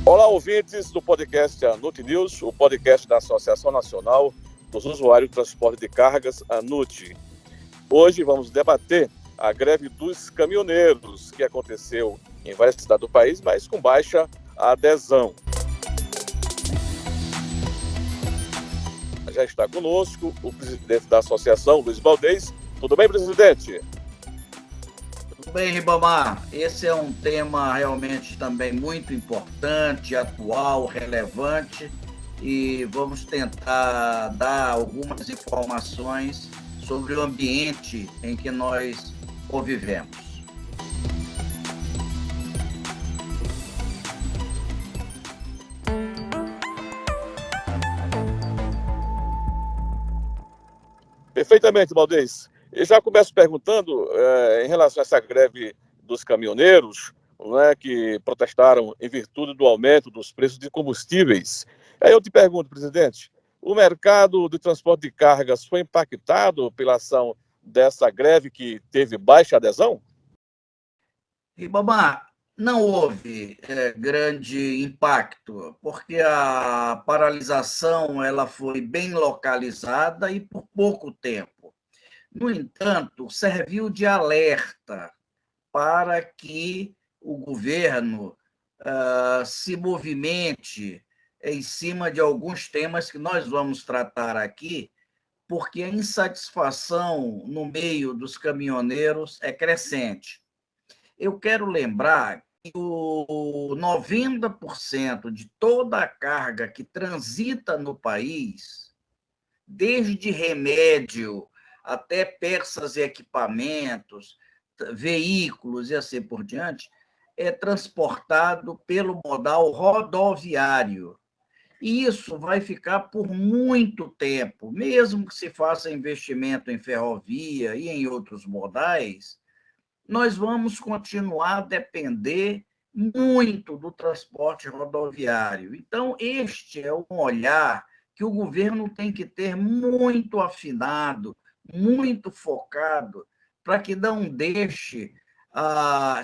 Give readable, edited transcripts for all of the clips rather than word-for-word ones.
Olá, ouvintes do podcast ANUT News, o podcast da Associação Nacional dos Usuários do Transporte de Cargas, ANUT. Hoje vamos debater a greve dos caminhoneiros, que aconteceu em várias cidades do país, mas com baixa adesão. Já está conosco o presidente da associação, Luiz Valdez. Tudo bem, presidente? Tudo bem, Ribamar. Esse é um tema realmente também muito importante, atual, relevante, e vamos tentar dar algumas informações sobre o ambiente em que nós convivemos. Perfeitamente, Valdez. Eu já começo perguntando em relação a essa greve dos caminhoneiros, que protestaram em virtude do aumento dos preços de combustíveis. Aí eu te pergunto, presidente, o mercado de transporte de cargas foi impactado pela ação dessa greve que teve baixa adesão? Ribamar, não houve grande impacto, porque a paralisação ela foi bem localizada e por pouco tempo. No entanto, serviu de alerta para que o governo se movimente em cima de alguns temas que nós vamos tratar aqui, porque a insatisfação no meio dos caminhoneiros é crescente. Eu quero lembrar que o 90% de toda a carga que transita no país, desde remédio até peças e equipamentos, veículos e assim por diante, é transportado pelo modal rodoviário. E isso vai ficar por muito tempo, mesmo que se faça investimento em ferrovia e em outros modais, nós vamos continuar a depender muito do transporte rodoviário. Então, este é um olhar que o governo tem que ter muito afinado, muito focado, para que não deixe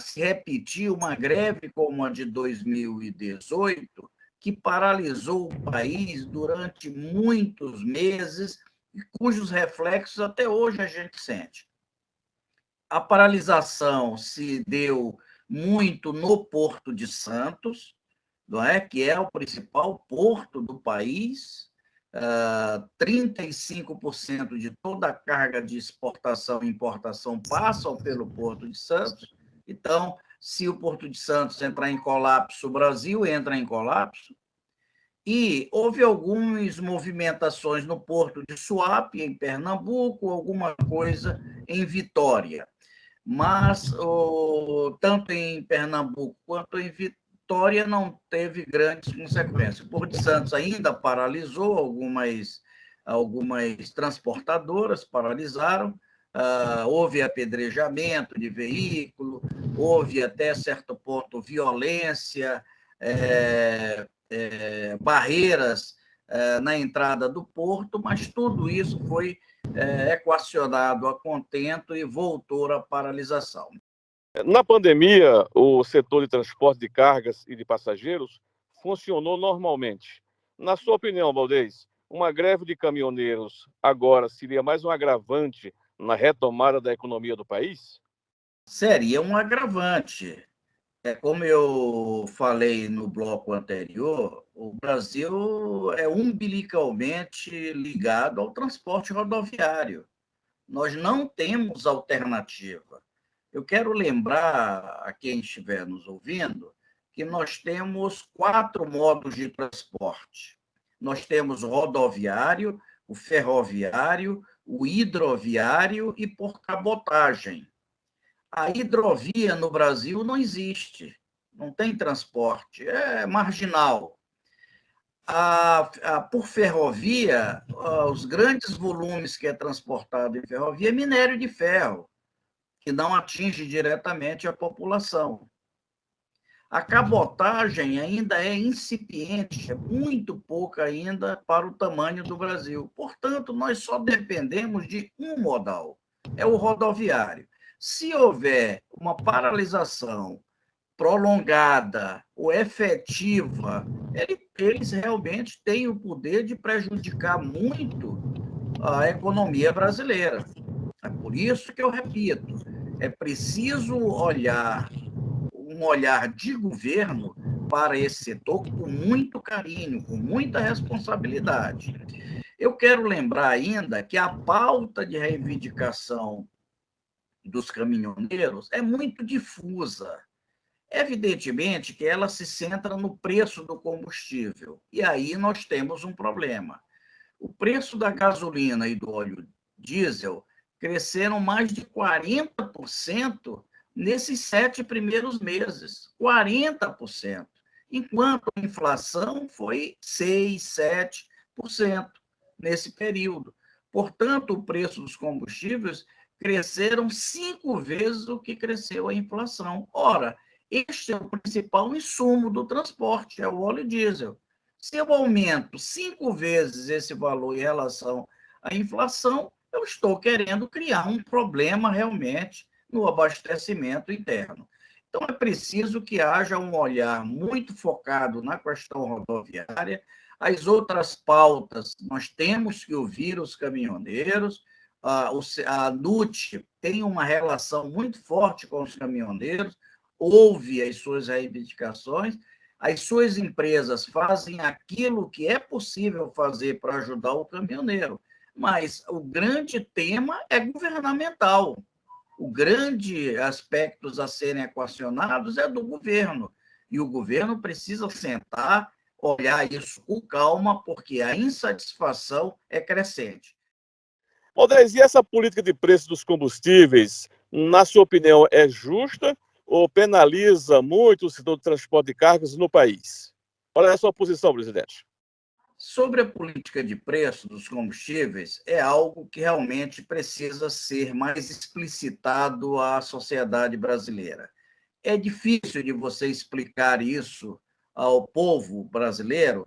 se repetir uma greve como a de 2018, que paralisou o país durante muitos meses e cujos reflexos até hoje a gente sente. A paralisação se deu muito no Porto de Santos, não é? Que é o principal porto do país. 35% de toda a carga de exportação e importação passam pelo Porto de Santos. Então, se o Porto de Santos entrar em colapso, o Brasil entra em colapso. E houve algumas movimentações no Porto de Suape, em Pernambuco, alguma coisa em Vitória. Mas tanto em Pernambuco quanto em Vitória não teve grandes consequências. O Porto de Santos ainda paralisou, algumas transportadoras paralisaram, houve apedrejamento de veículo, houve até certo ponto violência, barreiras na entrada do porto, mas tudo isso foi equacionado a contento e voltou à paralisação. Na pandemia, o setor de transporte de cargas e de passageiros funcionou normalmente. Na sua opinião, Valdez, uma greve de caminhoneiros agora seria mais um agravante na retomada da economia do país? Seria um agravante. Como eu falei no bloco anterior, o Brasil é umbilicalmente ligado ao transporte rodoviário. Nós não temos alternativa. Eu quero lembrar a quem estiver nos ouvindo que nós temos 4 modos de transporte. Nós temos o rodoviário, o ferroviário, o hidroviário e por cabotagem. A hidrovia no Brasil não existe, não tem transporte, é marginal. Por ferrovia, os grandes volumes que é transportado em ferrovia é minério de ferro, que não atinge diretamente a população. A cabotagem ainda é incipiente, é muito pouca ainda para o tamanho do Brasil. Portanto, nós só dependemos de um modal, é o rodoviário. Se houver uma paralisação prolongada ou efetiva, eles realmente têm o poder de prejudicar muito a economia brasileira. É por isso que eu repito, é preciso olhar um olhar de governo para esse setor com muito carinho, com muita responsabilidade. Eu quero lembrar ainda que a pauta de reivindicação dos caminhoneiros é muito difusa. Evidentemente que ela se centra no preço do combustível. E aí nós temos um problema. O preço da gasolina e do óleo diesel cresceram mais de 40% nesses 7 primeiros meses. 40%. Enquanto a inflação foi 6, 7% nesse período. Portanto, o preço dos combustíveis cresceram 5 vezes o que cresceu a inflação. Ora, este é o principal insumo do transporte, é o óleo diesel. Se eu aumento 5 vezes esse valor em relação à inflação, eu estou querendo criar um problema realmente no abastecimento interno. Então, é preciso que haja um olhar muito focado na questão rodoviária. As outras pautas, nós temos que ouvir os caminhoneiros. A NUT tem uma relação muito forte com os caminhoneiros, ouve as suas reivindicações, as suas empresas fazem aquilo que é possível fazer para ajudar o caminhoneiro, mas o grande tema é governamental. O grande aspecto a serem equacionados é do governo, e o governo precisa sentar, olhar isso com calma, porque a insatisfação é crescente. Valdez, e essa política de preço dos combustíveis, na sua opinião, é justa ou penaliza muito o setor de transporte de cargas no país? Qual é a sua posição, presidente? Sobre a política de preço dos combustíveis, é algo que realmente precisa ser mais explicitado à sociedade brasileira. É difícil de você explicar isso ao povo brasileiro,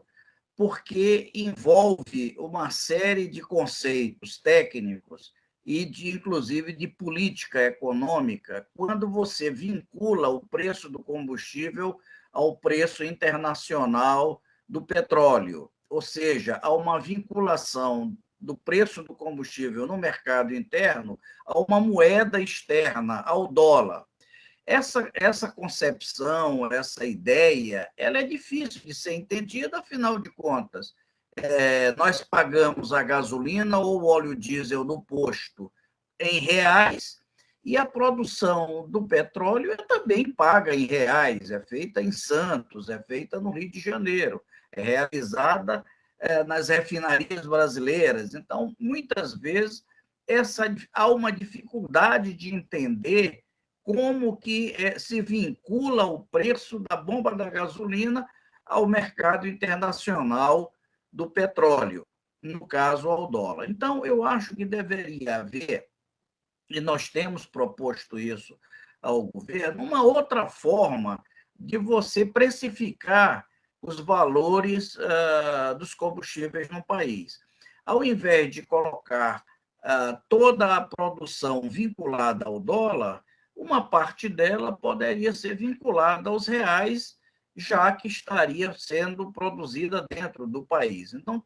porque envolve uma série de conceitos técnicos e inclusive de política econômica, quando você vincula o preço do combustível ao preço internacional do petróleo, ou seja, há uma vinculação do preço do combustível no mercado interno a uma moeda externa, ao dólar. Essa concepção, essa ideia, ela é difícil de ser entendida, afinal de contas. Nós pagamos a gasolina ou o óleo diesel no posto em reais e a produção do petróleo é também paga em reais, é feita em Santos, é feita no Rio de Janeiro, é realizada nas refinarias brasileiras. Então, muitas vezes, há uma dificuldade de entender como que se vincula o preço da bomba da gasolina ao mercado internacional do petróleo, no caso, ao dólar. Então, eu acho que deveria haver, e nós temos proposto isso ao governo, uma outra forma de você precificar os valores dos combustíveis no país. Ao invés de colocar toda a produção vinculada ao dólar, uma parte dela poderia ser vinculada aos reais, já que estaria sendo produzida dentro do país. Então,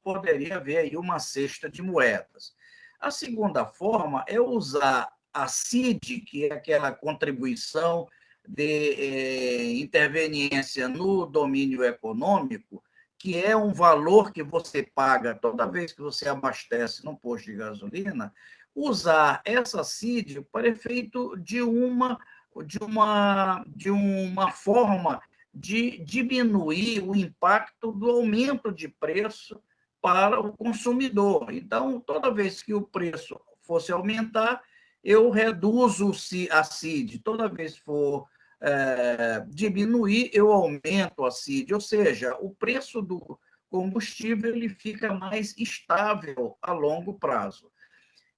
poderia haver aí uma cesta de moedas. A segunda forma é usar a CID, que é aquela contribuição de interveniência no domínio econômico, que é um valor que você paga toda vez que você abastece no posto de gasolina, usar essa CID para efeito de uma forma de diminuir o impacto do aumento de preço para o consumidor. Então, toda vez que o preço fosse aumentar, eu reduzo a CID. Toda vez que for diminuir, eu aumento a CID. Ou seja, o preço do combustível ele fica mais estável a longo prazo.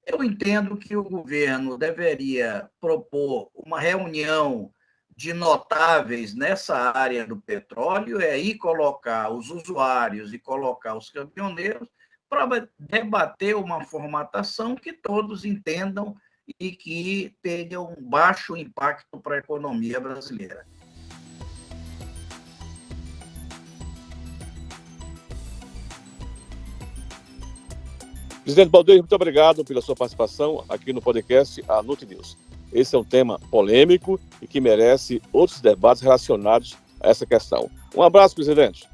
Eu entendo que o governo deveria propor uma reunião de notáveis nessa área do petróleo, e aí colocar os usuários e colocar os caminhoneiros para debater uma formatação que todos entendam e que tenha um baixo impacto para a economia brasileira. Presidente Baldez, muito obrigado pela sua participação aqui no podcast ANUT News. Esse é um tema polêmico e que merece outros debates relacionados a essa questão. Um abraço, presidente.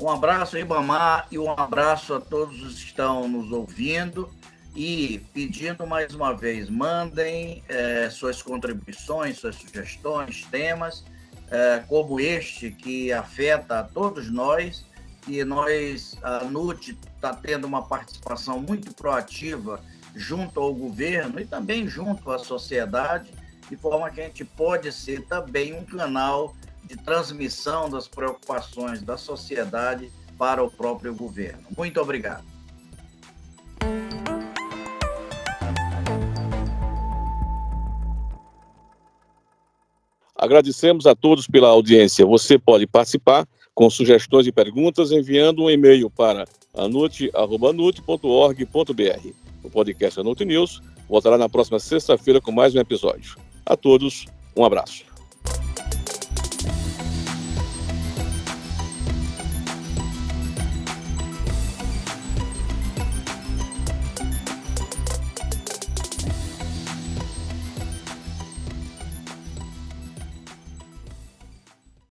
Um abraço, Ribamar, e um abraço a todos os que estão nos ouvindo. E pedindo mais uma vez, mandem suas contribuições, suas sugestões, temas, como este que afeta a todos nós. E a ANUT está tendo uma participação muito proativa junto ao governo e também junto à sociedade, de forma que a gente pode ser também um canal de transmissão das preocupações da sociedade para o próprio governo. Muito obrigado. Agradecemos a todos pela audiência. Você pode participar com sugestões e perguntas enviando um e-mail para anut@anut.org.br. O podcast ANUT News voltará na próxima sexta-feira com mais um episódio. A todos, um abraço.